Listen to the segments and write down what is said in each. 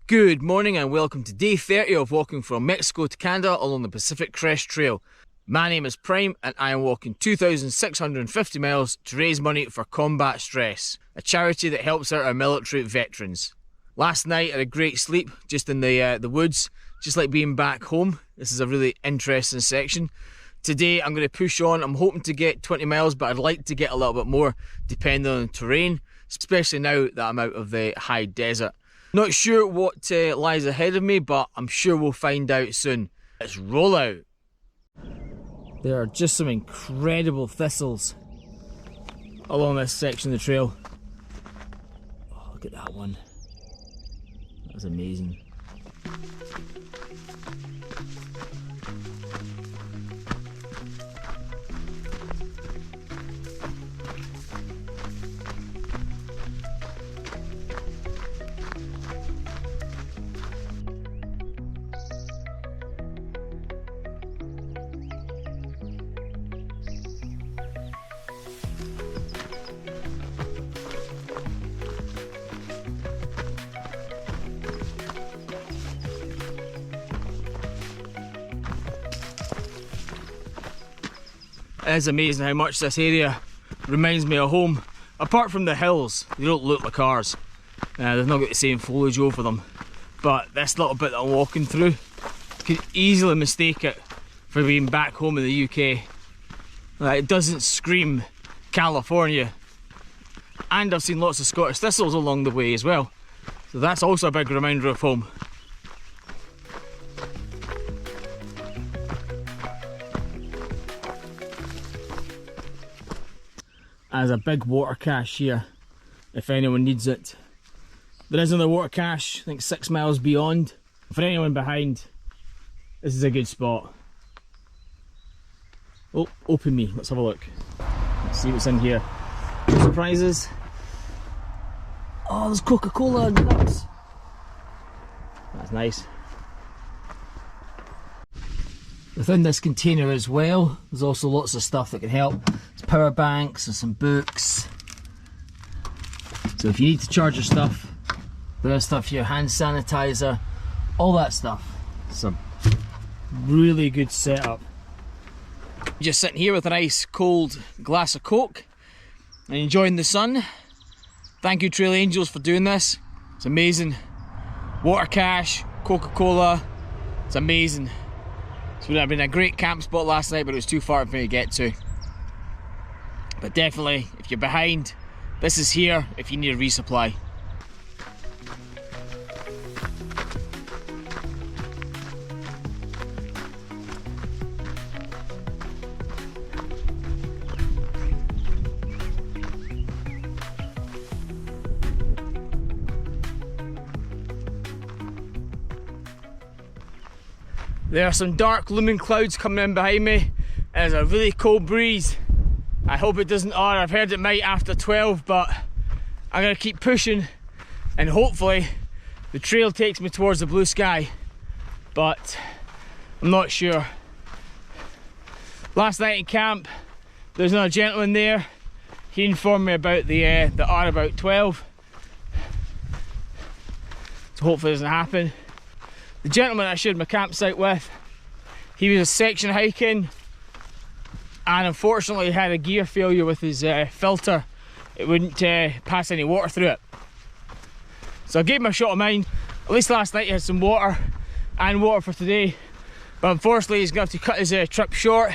Good morning and welcome to day 30 of walking from Mexico to Canada along the Pacific Crest Trail. My name is Prime and I am walking 2,650 miles to raise money for Combat Stress, a charity that helps out our military veterans. Last night I had a great sleep just in the woods, just like being back home. This is a really interesting section. Today I'm going to push on. I'm hoping to get 20 miles, but I'd like to get a little bit more depending on the terrain, especially now that I'm out of the high desert. Not sure what lies ahead of me, but I'm sure we'll find out soon. Let's roll out. There are just some incredible thistles along this section of the trail. Oh, look at that one. That's amazing. It is amazing how much this area reminds me of home. Apart from the hills, they don't look like ours. They've not got the same foliage over them. But this little bit that I'm walking through, you could easily mistake it for being back home in the UK. It doesn't scream California. And I've seen lots of Scottish thistles along the way as well. So that's also a big reminder of home. There's a big water cache here, if anyone needs it. There is another water cache, I think 6 miles beyond. For anyone behind, this is a good spot. Oh, open me, let's have a look. Let's see what's in here. No surprises. Oh, there's Coca-Cola and nuts. That's nice. Within this container as well, there's also lots of stuff that can help. There's power banks and some books. So if you need to charge your stuff, there's stuff here, hand sanitizer, all that stuff. It's a really good setup. Just sitting here with a nice cold glass of Coke and enjoying the sun. Thank you Trail Angels for doing this. It's amazing. Water cache, Coca-Cola, it's amazing. It would have been a great camp spot last night, but it was too far for me to get to. But definitely, if you're behind, this is here if you need a resupply. There are some dark looming clouds coming in behind me. There's a really cold breeze. I hope it doesn't, or I've heard it might after 12, but I'm gonna keep pushing and hopefully the trail takes me towards the blue sky, but I'm not sure. Last night in camp, there's another gentleman there. He informed me about the hour about 12. So hopefully it doesn't happen. The gentleman I shared my campsite with, he was a section hiking and unfortunately had a gear failure with his filter. It wouldn't pass any water through it. So I gave him a shot of mine. At least last night he had some water and water for today. But unfortunately he's going to have to cut his trip short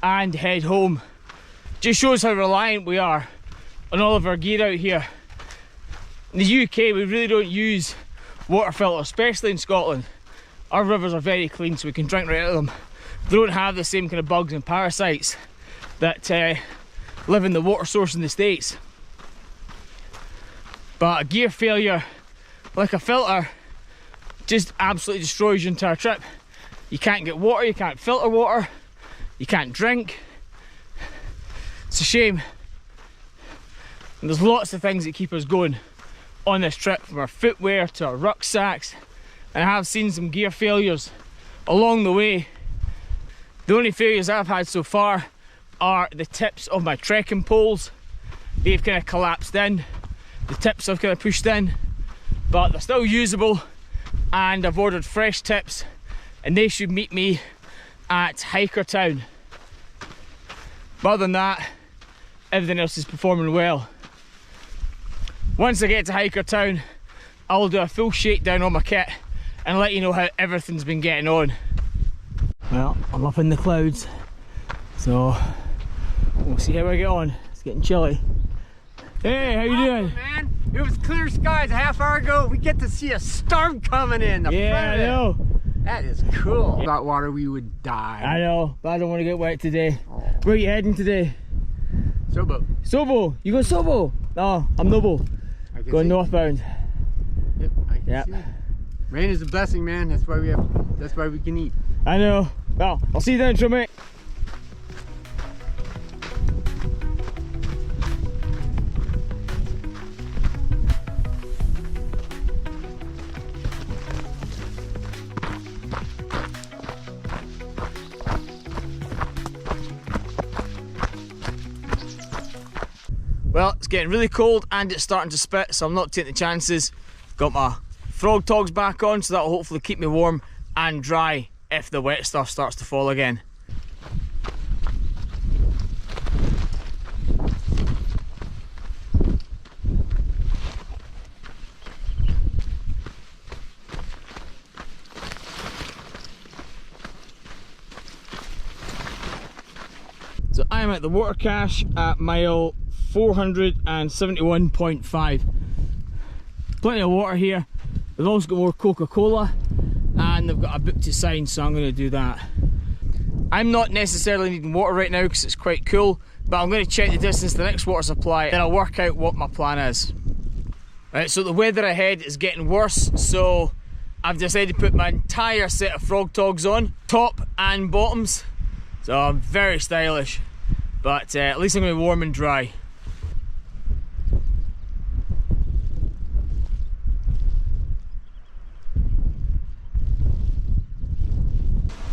and head home. Just shows how reliant we are on all of our gear out here. In the UK we really don't use water filter, especially in Scotland. Our rivers are very clean, so we can drink right out of them. They don't have the same kind of bugs and parasites that live in the water source in the States. But a gear failure, like a filter, just absolutely destroys your entire trip. You can't get water, you can't filter water, you can't drink. It's a shame. And there's lots of things that keep us going on this trip, from our footwear to our rucksacks, and I have seen some gear failures along the way. The only failures I've had so far are the tips of my trekking poles. They've kind of collapsed in, the tips have kind of pushed in, but they're still usable and I've ordered fresh tips, and they should meet me at Hiker Town. But other than that, everything else is performing well. Once I get to Hiker Town, I'll do a full shakedown on my kit and let you know how everything's been getting on. Well, I'm up in the clouds, so we'll see how I get on. It's getting chilly. Hey, how you doing? Man, it was clear skies a half hour ago. We get to see a storm coming in. Yeah, I know. That is cool. Without water, we would die. I know, but I don't want to get wet today. Oh. Where are you heading today? Sobo. Sobo? You go Sobo? No, I'm Noble. Going northbound. Yep, I can see. Rain is a blessing, man. That's why we can eat. I know. Well, I'll see you then, mate. Well, it's getting really cold and it's starting to spit, so I'm not taking the chances. Got my frog togs back on, so that'll hopefully keep me warm and dry if the wet stuff starts to fall again. So I'm at the water cache at mile 471.5. Plenty of water here. They've also got more Coca-Cola and they've got a book to sign, so I'm going to do that. I'm not necessarily needing water right now because it's quite cool, but I'm going to check the distance to the next water supply, then I'll work out what my plan is. Right, so the weather ahead is getting worse, so I've decided to put my entire set of frog togs on, top and bottoms. So I'm very stylish, but at least I'm going to be warm and dry.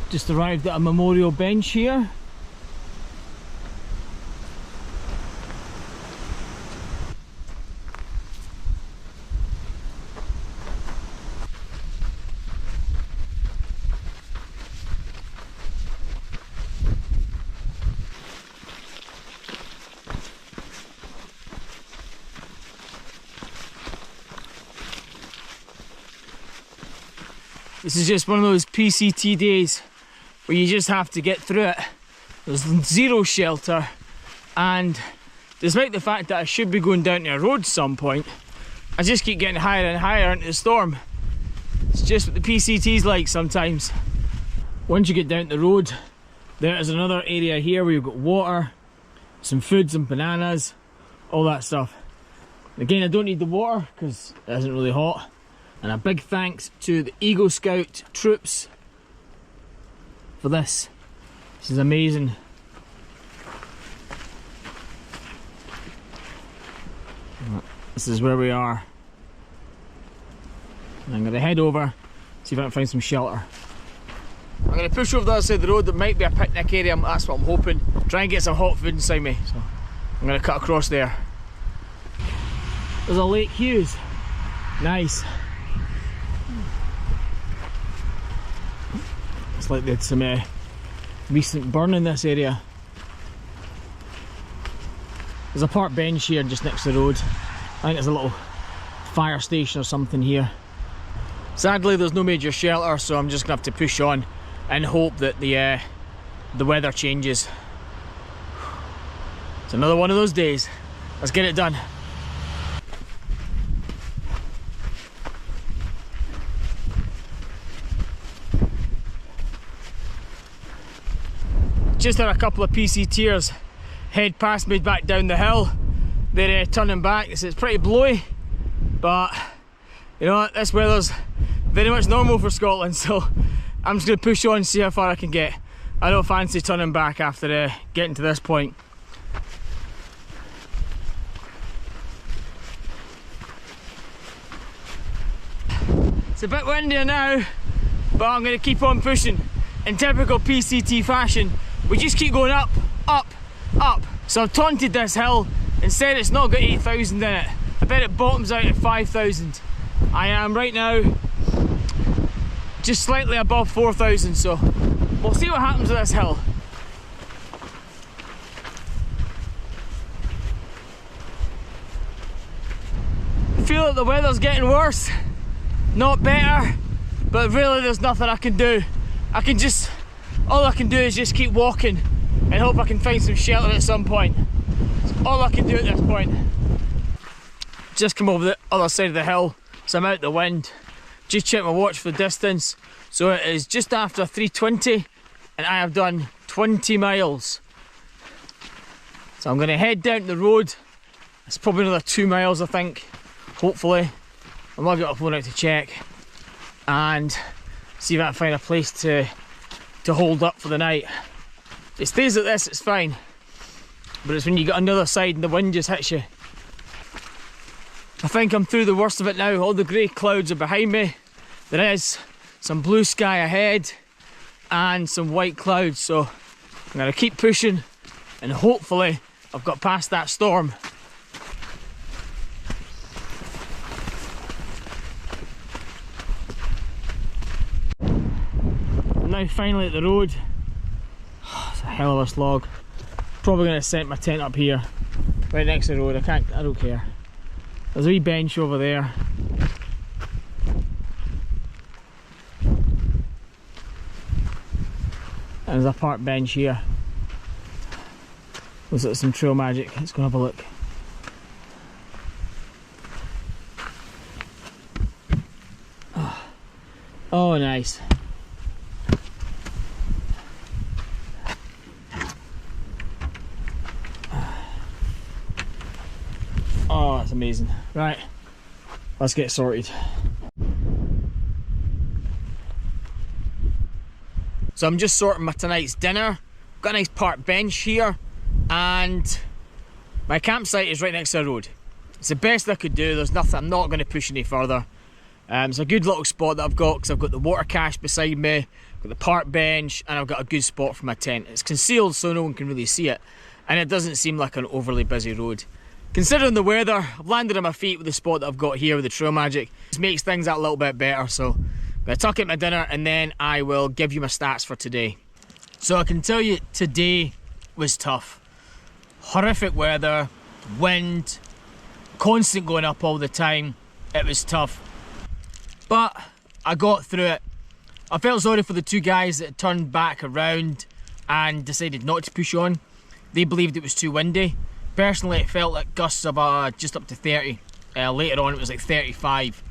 Just arrived at a memorial bench here. This is just one of those PCT days where you just have to get through it. There's zero shelter, and despite the fact that I should be going down to a road some point, I just keep getting higher and higher into the storm. It's just what the PCT's like sometimes. Once you get down the road, there is another area here where you've got water, some food, some bananas, all that stuff. Again, I don't need the water because it isn't really hot. And a big thanks to the Eagle Scout troops for this. This is amazing. This is where we are. I'm going to head over, see if I can find some shelter. I'm going to push over the other side of the road. There might be a picnic area, that's what I'm hoping. Try and get some hot food inside me. So I'm going to cut across there. There's a Lake Hughes. Nice. It's like they had some recent burn in this area. There's a park bench here just next to the road. I think there's a little fire station or something here. Sadly, there's no major shelter, so I'm just gonna have to push on and hope that the weather changes. It's another one of those days. Let's get it done. Just had a couple of PCTers head past me back down the hill. They're turning back. It's pretty blowy, but you know what, this weather's very much normal for Scotland, so I'm just going to push on and see how far I can get. I don't fancy turning back after getting to this point. It's a bit windier now, but I'm going to keep on pushing. In typical PCT fashion, we just keep going up, up, up. So I've taunted this hill and said it's not got 8,000 in it. I bet it bottoms out at 5,000. I am right now just slightly above 4,000, so we'll see what happens with this hill. I feel that the weather's getting worse, not better, but really there's nothing I can do. All I can do is just keep walking and hope I can find some shelter at some point. That's all I can do at this point. Just come over the other side of the hill, so I'm out the wind. Just check my watch for the distance. So it is just after 3:20 and I have done 20 miles. So I'm going to head down the road. It's probably another 2 miles, I think, hopefully. I might get my phone out to check and see if I can find a place to hold up for the night. If it stays like this, it's fine, but it's when you get on the other side and the wind just hits you. I think I'm through the worst of it now. All the grey clouds are behind me. There is some blue sky ahead and some white clouds, so I'm going to keep pushing and hopefully I've got past that storm. I'm now finally at the road. It's a hell of a slog. Probably going to set my tent up here, right next to the road. I don't care. There's a wee bench over there. And there's a park bench here. Looks like some trail magic. Let's go have a look. Oh, nice. Oh, that's amazing. Right, let's get sorted. So I'm just sorting my tonight's dinner. Got a nice park bench here and my campsite is right next to the road. It's the best I could do. There's nothing, I'm not going to push any further. It's a good little spot that I've got because I've got the water cache beside me, I've got the park bench, and I've got a good spot for my tent. It's concealed so no one can really see it, and it doesn't seem like an overly busy road. Considering the weather, I've landed on my feet with the spot that I've got here with the trail magic. This makes things that little bit better, so I'm going to tuck in my dinner and then I will give you my stats for today. So I can tell you today was tough. Horrific weather, wind, constant going up all the time. It was tough. But I got through it. I felt sorry for the two guys that turned back around and decided not to push on. They believed it was too windy. Personally, it felt like gusts of just up to 30. Later on, it was like 35.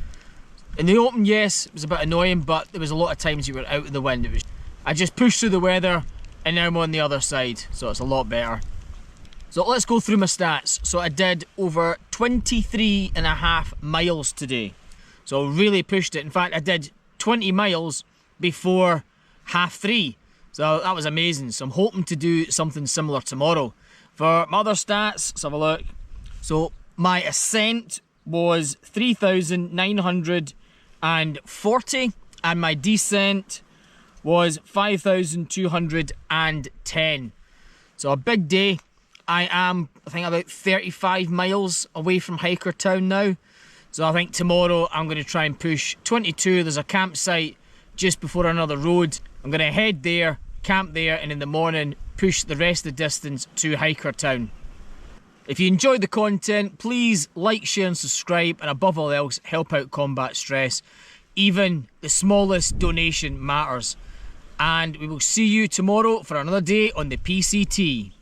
In the open, yes, it was a bit annoying, but there was a lot of times you were out in the wind. I just pushed through the weather, and now I'm on the other side, so it's a lot better. So let's go through my stats. So I did over 23.5 miles today. So really pushed it. In fact, I did 20 miles before 3:30. So that was amazing. So I'm hoping to do something similar tomorrow. For my other stats, let's have a look. So my ascent was 3,940 and my descent was 5,210. So a big day. I am, I think, about 35 miles away from Hiker Town now. So I think tomorrow I'm going to try and push 22. There's a campsite just before another road. I'm going to head there, camp there, and in the morning push the rest of the distance to Hiker Town. If you enjoyed the content, please like, share and subscribe, and above all else, help out combat stress. Even the smallest donation matters. And we will see you tomorrow for another day on the PCT.